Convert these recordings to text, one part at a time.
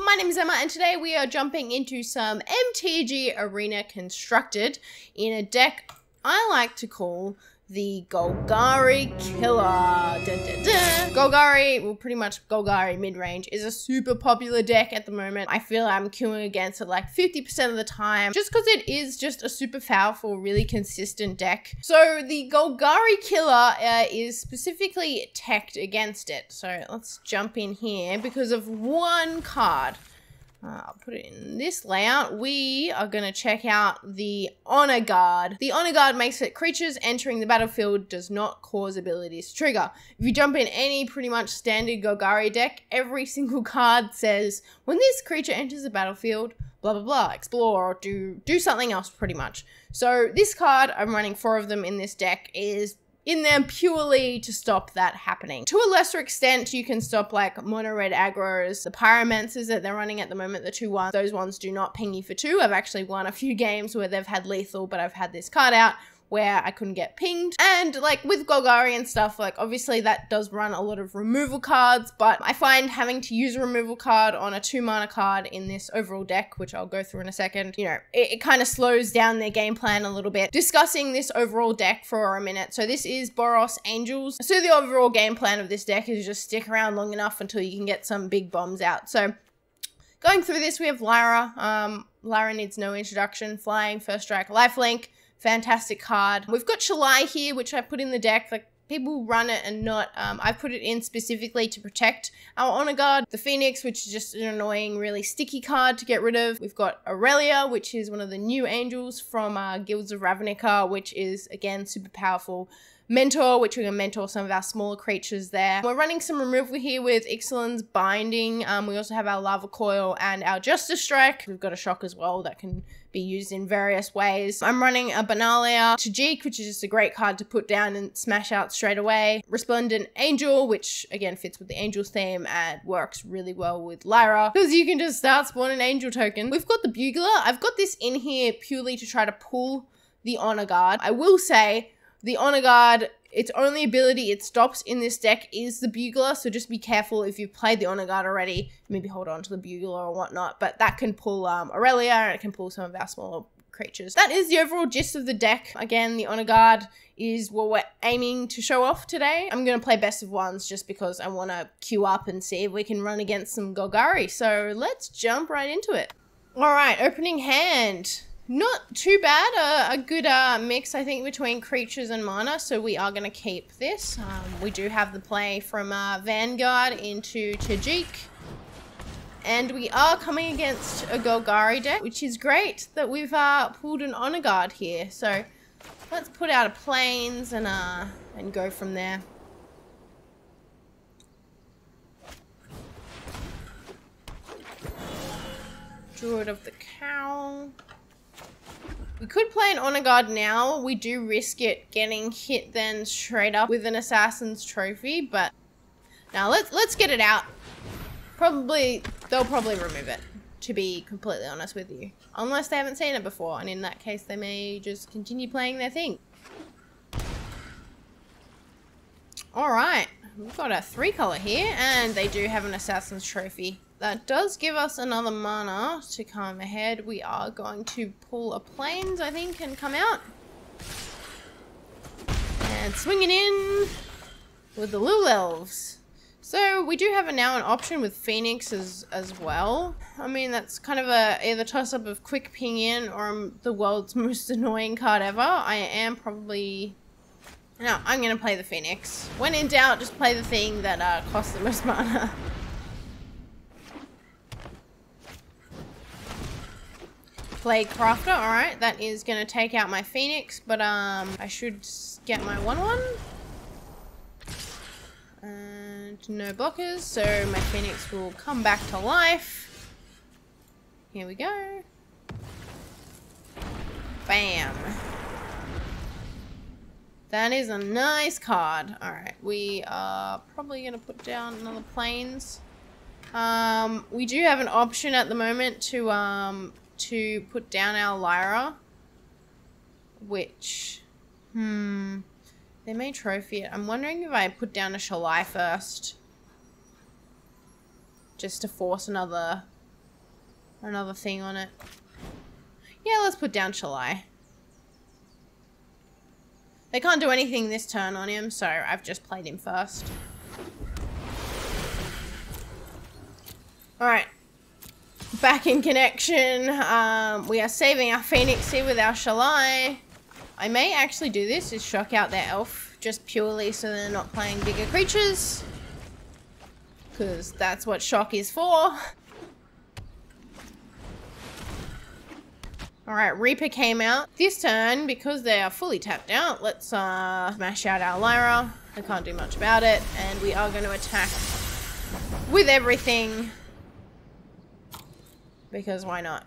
my name is Emma and today we are jumping into some MTG Arena constructed in a deck I like to call the Golgari Killer. Dun, dun, dun. Golgari, well pretty much Golgari mid-range, is a super popular deck at the moment. I feel I'm queuing against it like 50% of the time just because it is just a super powerful, really consistent deck. So the Golgari Killer is specifically teched against it. So let's jump in here because of one card. I'll put it in this layout. We are going to check out the Honor Guard. The Honor Guard makes it creatures entering the battlefield does not cause abilities to trigger. If you jump in any pretty much standard Golgari deck, every single card says, when this creature enters the battlefield, blah, blah, blah, explore or do something else pretty much. So this card, I'm running 4 of them in this deck, is in there purely to stop that happening. To a lesser extent, you can stop like mono red aggros, the pyromancers that they're running at the moment, the 2/1. Those ones do not ping you for 2. I've actually won a few games where they've had lethal, but I've had this card out where I couldn't get pinged. And like with Golgari and stuff, like obviously that does run a lot of removal cards, but I find having to use a removal card on a 2-mana card in this overall deck, which I'll go through in a second, you know, it kind of slows down their game plan a little bit. Discussing this overall deck for a minute. So this is Boros Angels. So the overall game plan of this deck is just stick around long enough until you can get some big bombs out. So going through this, we have Lyra. Lyra needs no introduction. Flying, first strike, lifelink. Fantastic card. We've got Shalai here, which I put in the deck. Like people run it and not. I put it in specifically to protect our Honor Guard. The Phoenix, which is just an annoying, really sticky card to get rid of. We've got Aurelia, which is one of the new angels from Guilds of Ravnica, which is again super powerful. Mentor, which we're going to mentor some of our smaller creatures there. We're running some removal here with Ixalan's Binding. We also have our Lava Coil and our Justice Strike. We've got a Shock as well that can be used in various ways. I'm running a Benalia Tajik, which is just a great card to put down and smash out straight away. Resplendent Angel, which again fits with the Angels theme and works really well with Lyra because you can just start spawning Angel token. We've got the Bugler. I've got this in here purely to try to pull the Honor Guard. I will say, the Honor Guard, its only ability it stops in this deck is the Bugler, so just be careful if you've played the Honor Guard already, maybe hold on to the Bugler or whatnot, but that can pull Aurelia and it can pull some of our smaller creatures. That is the overall gist of the deck. Again, the Honor Guard is what we're aiming to show off today. I'm going to play best of ones just because I want to queue up and see if we can run against some Golgari, so let's jump right into it. Alright, opening hand. Not too bad, a good mix I think between creatures and mana, so we are going to keep this. We do have the play from Vanguard into Tajik, and we are coming against a Golgari deck, which is great that we've pulled an Honor Guard here. So let's put out a Plains and go from there. Druid of the Cowl. We could play an Honor Guard now. We do risk it getting hit then straight up with an Assassin's Trophy, but now let's get it out. They'll probably remove it, to be completely honest with you. Unless they haven't seen it before, and in that case they may just continue playing their thing. Alright, we've got a 3-color here, and they do have an Assassin's Trophy. That does give us another mana to come ahead. We are going to pull a Plains, I think, and come out. And swinging in with the Little Elves. So we do have now an option with Phoenix as well. I mean, that's kind of either toss-up of quick ping in or the world's most annoying card ever. I am probably... No, I'm going to play the Phoenix. When in doubt, just play the thing that costs the most mana. Blade Crafter, alright, that is going to take out my Phoenix, but I should get my 1/1. And no blockers, so my Phoenix will come back to life. Here we go. Bam. That is a nice card. Alright, we are probably going to put down another Plains. We do have an option at the moment to put down our Lyra, which, they may trophy it. I'm wondering if I put down a Shalai first, just to force another Another thing on it. Yeah, let's put down Shalai. They can't do anything this turn on him, so I've just played him first. Alright. Back in connection. We are saving our Phoenix here with our Shalai. I may actually do this, is shock out their elf, just purely so they're not playing bigger creatures. Because that's what shock is for. Alright, Reaper came out. This turn, because they are fully tapped out, let's smash out our Lyra. I can't do much about it. And we are going to attack with everything. Because why not?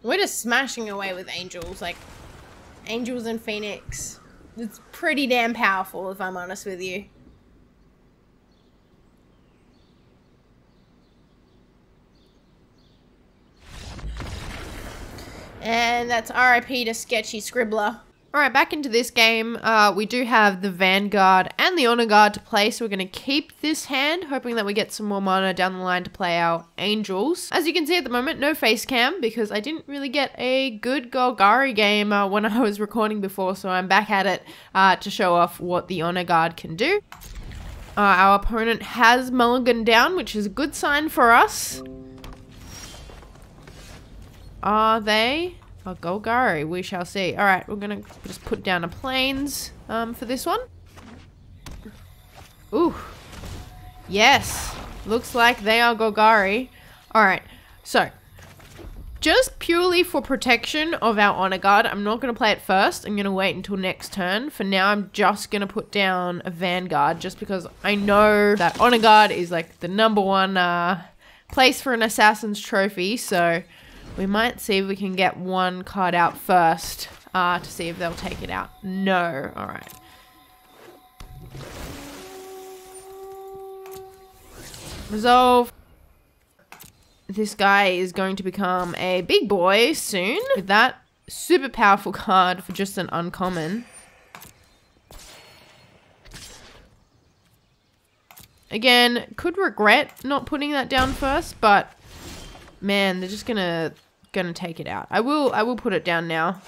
We're just smashing away with angels. Like, angels and Phoenix. It's pretty damn powerful, if I'm honest with you. And that's RIP to Sketchy Scribbler. Alright, back into this game. We do have the Vanguard and the Honor Guard to play, so we're going to keep this hand, hoping that we get some more mana down the line to play our Angels. As you can see at the moment, no face cam, because I didn't really get a good Golgari game when I was recording before, so I'm back at it to show off what the Honor Guard can do. Our opponent has mulliganed down, which is a good sign for us. Are they? Oh, Golgari, we shall see. Alright, we're gonna just put down a plains for this one. Ooh. Yes. Looks like they are Golgari. Alright, so just purely for protection of our Honor Guard, I'm not going to play it first. I'm going to wait until next turn. For now, I'm just going to put down a Vanguard just because I know that Honor Guard is like the #1 place for an Assassin's Trophy, so we might see if we can get one card out first to see if they'll take it out. No. Alright. Resolve. This guy is going to become a big boy soon. With that super powerful card for just an uncommon. Again, could regret not putting that down first, but man, they're just gonna take it out. I will put it down now.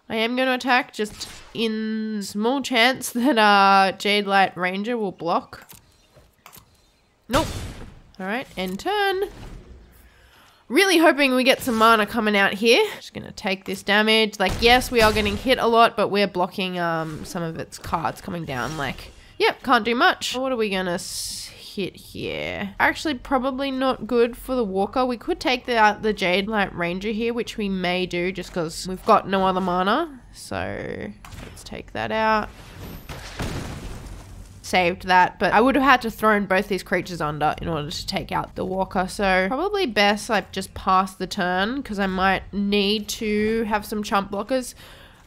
I am gonna attack just in small chance that Jade Light Ranger will block. Nope. Alright, end turn. Really hoping we get some mana coming out here. Just gonna take this damage. Like, yes, we are getting hit a lot, but we're blocking some of its cards coming down. Like, yep, can't do much. What are we gonna hit here? Actually, probably not good for the Walker. We could take the Jade Light Ranger here, which we may do just because we've got no other mana. So let's take that out. Saved that, but I would have had to thrown both these creatures under in order to take out the Walker. So probably best like just pass the turn because I might need to have some chump blockers.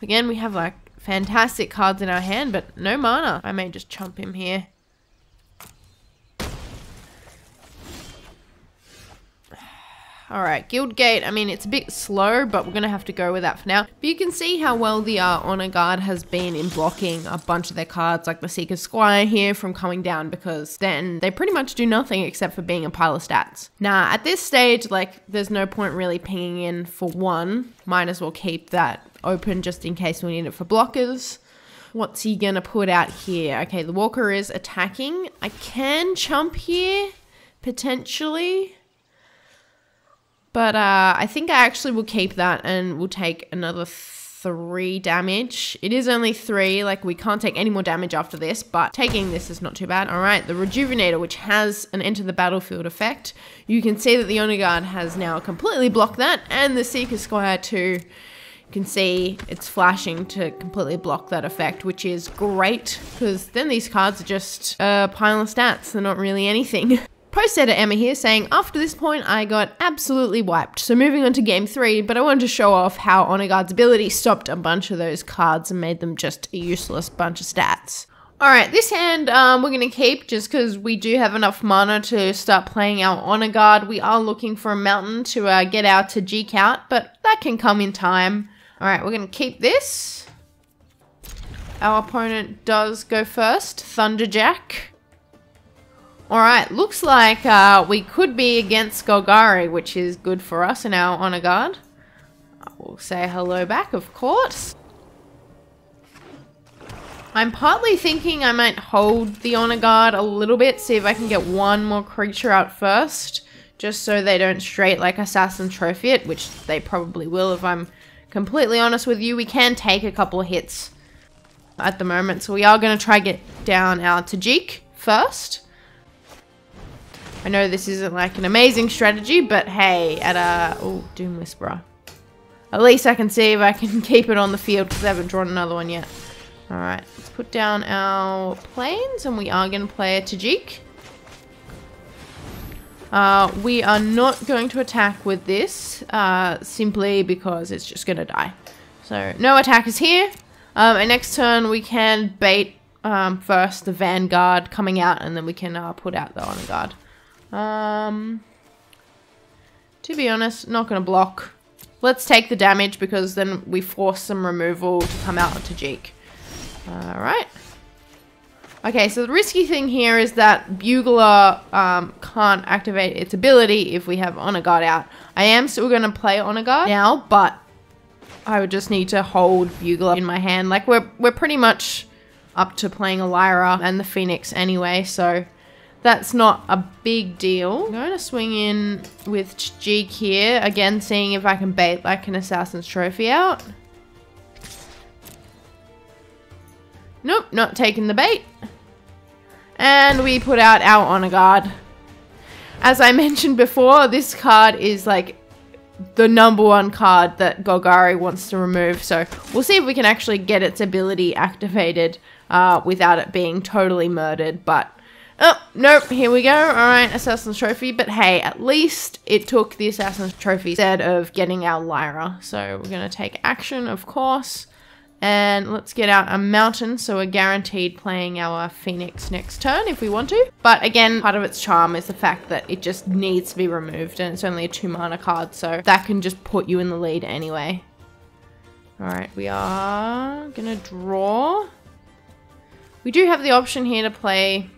Again, we have like fantastic cards in our hand, but no mana. I may just chump him here. Alright, Guildgate, I mean, it's a bit slow, but we're going to have to go with that for now. But you can see how well the Honor Guard has been in blocking a bunch of their cards, like the Seeker Squire here, from coming down, because then they pretty much do nothing except for being a pile of stats. Nah, at this stage, like, there's no point really pinging in for one. Might as well keep that open just in case we need it for blockers. What's he going to put out here? Okay, the Walker is attacking. I can chump here, potentially. But I think I actually will keep that and we'll take another 3 damage. It is only 3, like we can't take any more damage after this, but taking this is not too bad. All right, the Rejuvenator, which has an enter the battlefield effect. You can see that the Honor Guard has now completely blocked that, and the Seeker Squire too. You can see it's flashing to completely block that effect, which is great because then these cards are just a pile of stats. They're not really anything. Post-editor Emma here saying, after this point, I got absolutely wiped. So moving on to game 3, but I wanted to show off how Honor Guard's ability stopped a bunch of those cards and made them just a useless bunch of stats. Alright, this hand we're going to keep just because we do have enough mana to start playing our Honor Guard. We are looking for a mountain to get our Tajik out, but that can come in time. Alright, we're going to keep this. Our opponent does go first. Thunderjack. Alright, looks like we could be against Golgari, which is good for us in our honor guard. We'll say hello back, of course. I'm partly thinking I might hold the honor guard a little bit, see if I can get one more creature out first, just so they don't straight like Assassin Trophy it, which they probably will if I'm completely honest with you. We can take a couple of hits at the moment, so we are going to try get down our Tajik first. I know this isn't like an amazing strategy, but hey, at a... Oh, Doom Whisperer. At least I can see if I can keep it on the field because I haven't drawn another one yet. Alright, let's put down our planes and we are going to play a Tajik. We are not going to attack with this simply because it's just going to die. So, no attackers here. And next turn we can bait first the Vanguard coming out and then we can put out the Honor Guard. To be honest, not going to block. Let's take the damage because then we force some removal to come out onto Tajik. Alright. Okay, so the risky thing here is that Bugler can't activate its ability if we have Honor Guard out. I am still going to play Honor Guard now, but I would just need to hold Bugler in my hand. Like, we're pretty much up to playing a Lyra and the Phoenix anyway, so that's not a big deal. I'm going to swing in with Tajik here. Again, seeing if I can bait like an Assassin's Trophy out. Nope, not taking the bait. And we put out our Honor Guard. As I mentioned before, this card is like the #1 card that Golgari wants to remove. So we'll see if we can actually get its ability activated without it being totally murdered. But, oh, nope, here we go. Alright, Assassin's Trophy. But hey, at least it took the Assassin's Trophy instead of getting our Lyra. So we're going to take action, of course. And let's get out a mountain so we're guaranteed playing our Phoenix next turn if we want to. But again, part of its charm is the fact that it just needs to be removed and it's only a 2-mana card, so that can just put you in the lead anyway. Alright, we are gonna draw. We do have the option here to play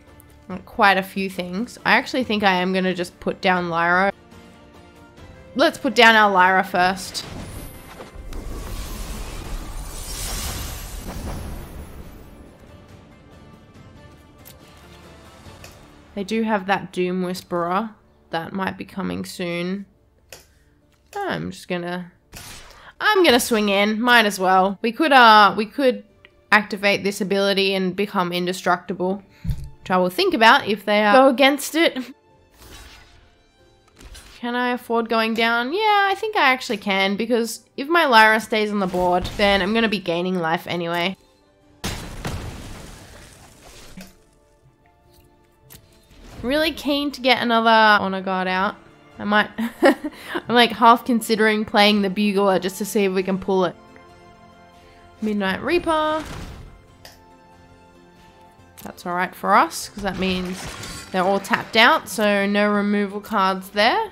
quite a few things. I actually think I am gonna just put down Lyra. Let's put down our Lyra first. They do have that Doom Whisperer that might be coming soon. I'm gonna swing in. Might as well. We could activate this ability and become indestructible, which I will think about if they go against it. Can I afford going down? Yeah, I think I actually can, because if my Lyra stays on the board, then I'm gonna be gaining life anyway. Really keen to get another Honor Guard out. I might... I'm like half considering playing the Bugler just to see if we can pull it. Midnight Reaper. That's alright for us, because that means they're all tapped out, so no removal cards there.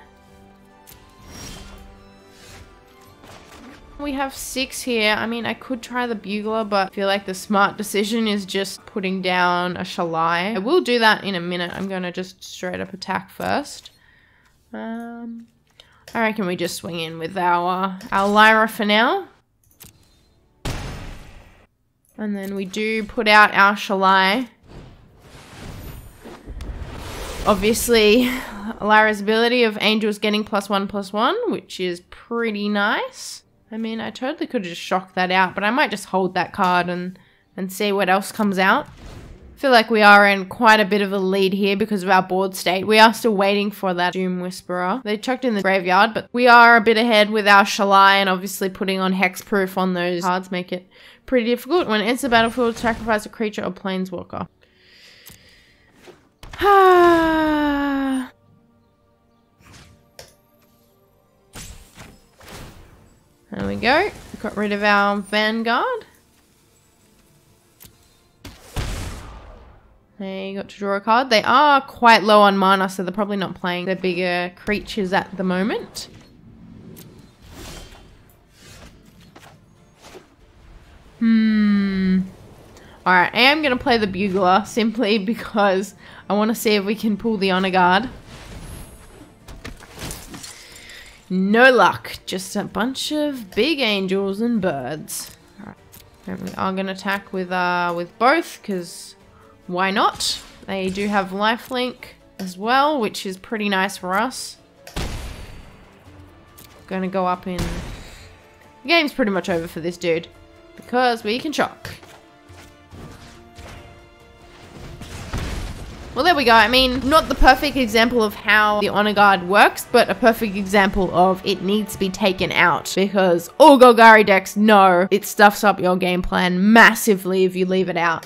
We have 6 here. I mean, I could try the Bugler, but I feel like the smart decision is just putting down a Shalai. I will do that in a minute. I'm going to just straight up attack first. I reckon we just swing in with our Lyra for now. And then we do put out our Shalai. Obviously, Lyra's ability of Angels getting +1/+1, which is pretty nice. I mean, I totally could have just shocked that out, but I might just hold that card and see what else comes out. I feel like we are in quite a bit of a lead here because of our board state. We are still waiting for that Doom Whisperer. They chucked in the graveyard, but we are a bit ahead with our Shalai, and obviously putting on hexproof on those cards make it pretty difficult. When it enters the battlefield, sacrifice a creature or planeswalker. There we go. Got rid of our Vanguard. They got to draw a card. They are quite low on mana, so they're probably not playing the bigger creatures at the moment. Alright, I am going to play the Bugler simply because I want to see if we can pull the Honor Guard. No luck. Just a bunch of big angels and birds. Alright, we are going to attack with both because why not? They do have lifelink as well, which is pretty nice for us. Going to go up in... The game's pretty much over for this dude because we can shock. Well, there we go. I mean, not the perfect example of how the Honor Guard works, but a perfect example of it needs to be taken out because all Golgari decks know it stuffs up your game plan massively if you leave it out.